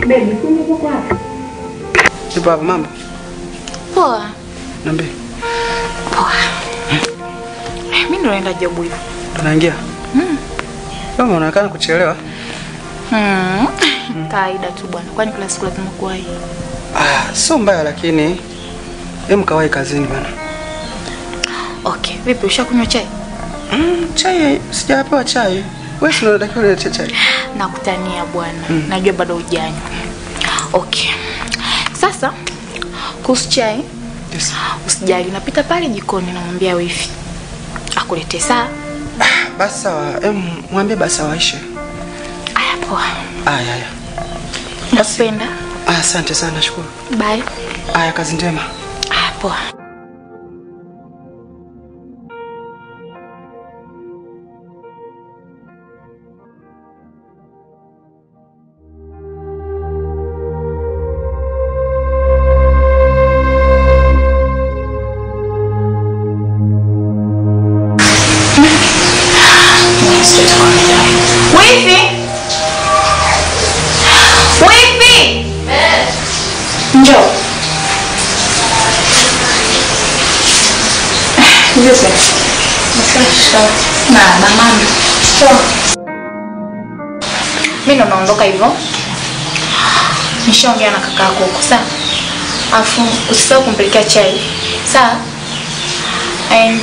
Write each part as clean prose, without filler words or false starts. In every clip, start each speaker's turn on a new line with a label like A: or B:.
A: Baby, kumbe uko wapi?
B: Tupo hapa mambo.
C: Poa.
B: Niambie.
C: Poa. Mimi ndo naenda job hivi.
B: Tunaingia? Kama unaonekana kuchelewa.
C: Kawaida tu bwana. Kwani kila siku lazima kuwahi?
B: Sio mbaya lakini kawai kazini bwana.
C: Okay, vipi ushakunywa chai?
B: Chai sijapewa chai. Wewe si unatakiwa ulete chai.
C: Nakutania bwana. Najua bado hujanywa. Okay. Sasa kuhusu chai,
B: Yes.
C: usijali, napita pale jikoni namwambia wifi akulete saa.
B: Basi sawa. Mwambie basi awaishe.
C: Aya poa.
B: Aya.
C: Nakupenda.
B: Asante sana, shukuru.
C: Bye.
B: Aya, kazi njema.
C: Aya poa. Njoo. Vipi? Na mama. Mimi ndo naondoka hivyo. Nishaongea na kaka yako huko sawa. Afu usisahau kumpelekea chai. Sawa? And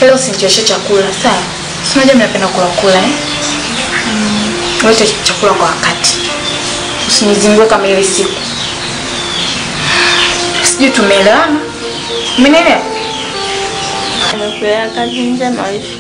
C: leo usinichoshe chakula, sawa? Unajua mimi napenda kula Lete chakula kwa wakati. Usinizingue kama ile siku. Sijui tumeelewana. Umeelewa?
A: Anakuwa kazi njema hivi.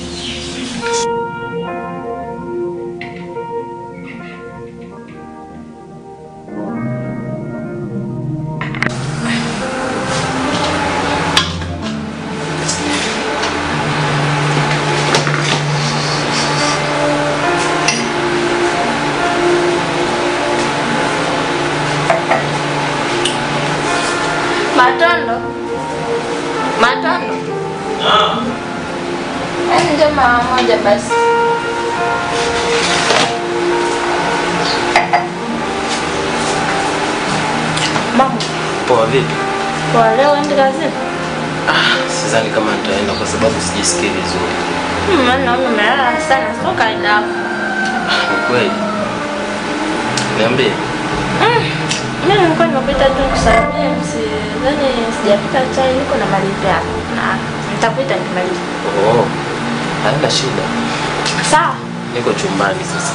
A: Matondo. Ndio mara moja basi. Mama.
D: Poa vipi?
A: Kwa leo uende kazini?
D: Sidhani kama nitaenda kwa sababu sijisikii vizuri.
A: Maana umelala sana, sio kaida yako.
D: Ni kweli. Niambie.
A: Mimi nilikuwa nimekuita tu kusalimia, sidhani sijapika chai, niko na malipo yako. Na nitakuita nikimaliza.
D: Haina shida.
A: Sawa.
D: Niko chumbani sasa.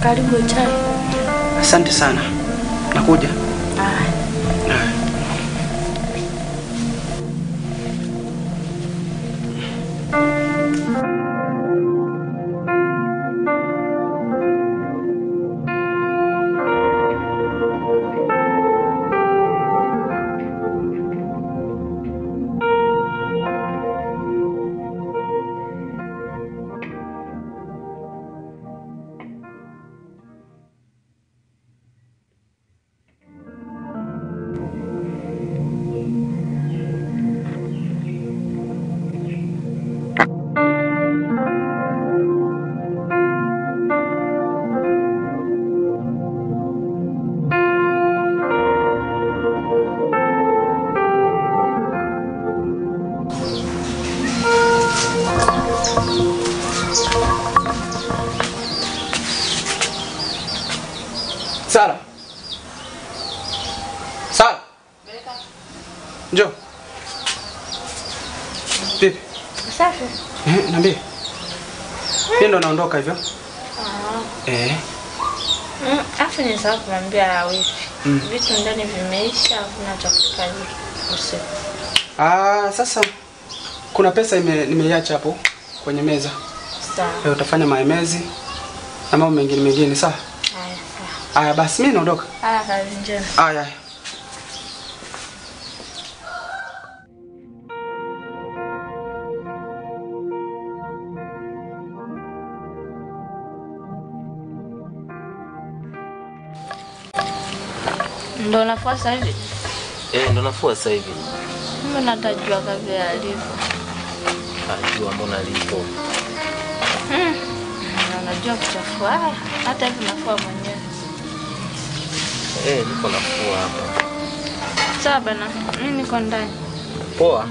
A: Karibu chai.
B: Asante sana. Nakuja. Njoo. Vipi?
A: Safi.
B: Niambie. Mimi ndo naondoka hivyo.
A: Afu ni sawa kumwambia wifi. Vitu ndani vimeisha, hakuna cha kufanya usiku.
B: Sasa kuna pesa nimeiacha hapo kwenye meza.
A: Sawa.
B: Utafanya maemezi na mambo mengine sawa?
A: Haya, sawa.
B: Haya basi mimi naondoka.
A: Kazi njema.
B: Haya.
A: Ndo nafua sasa hivi?
D: Ndo nafua sasa hivi.
A: Mbona natajua kazi alivyo?
D: Ajua mbona alipo.
A: Unajua kuchafua. Hata hivi nafua mwenyewe.
D: Niko nafua hapa.
A: Sawa bana, mimi niko ndani.
D: Poa.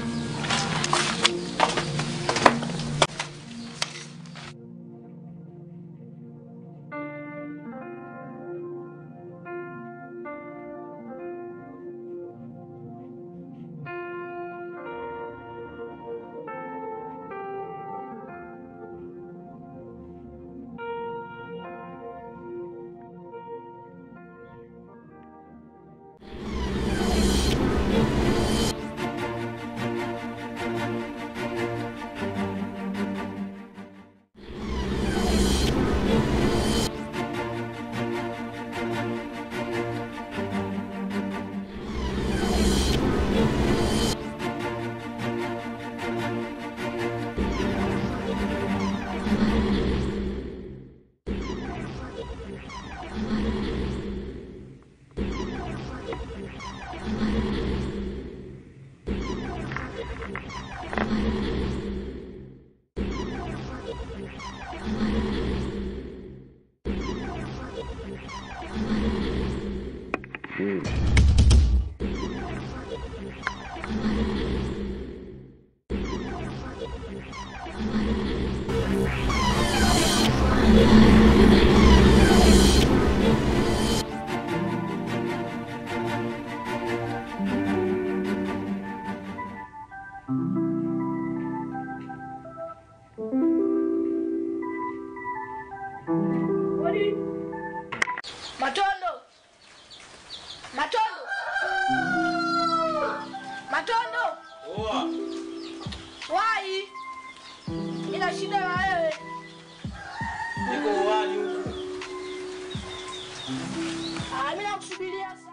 A: Matondo! Matondo! Matondo!
B: Oa.
A: Wai! Ina shida na wewe.
B: Niko wani huko.
A: Mimi nakusubiria sasa.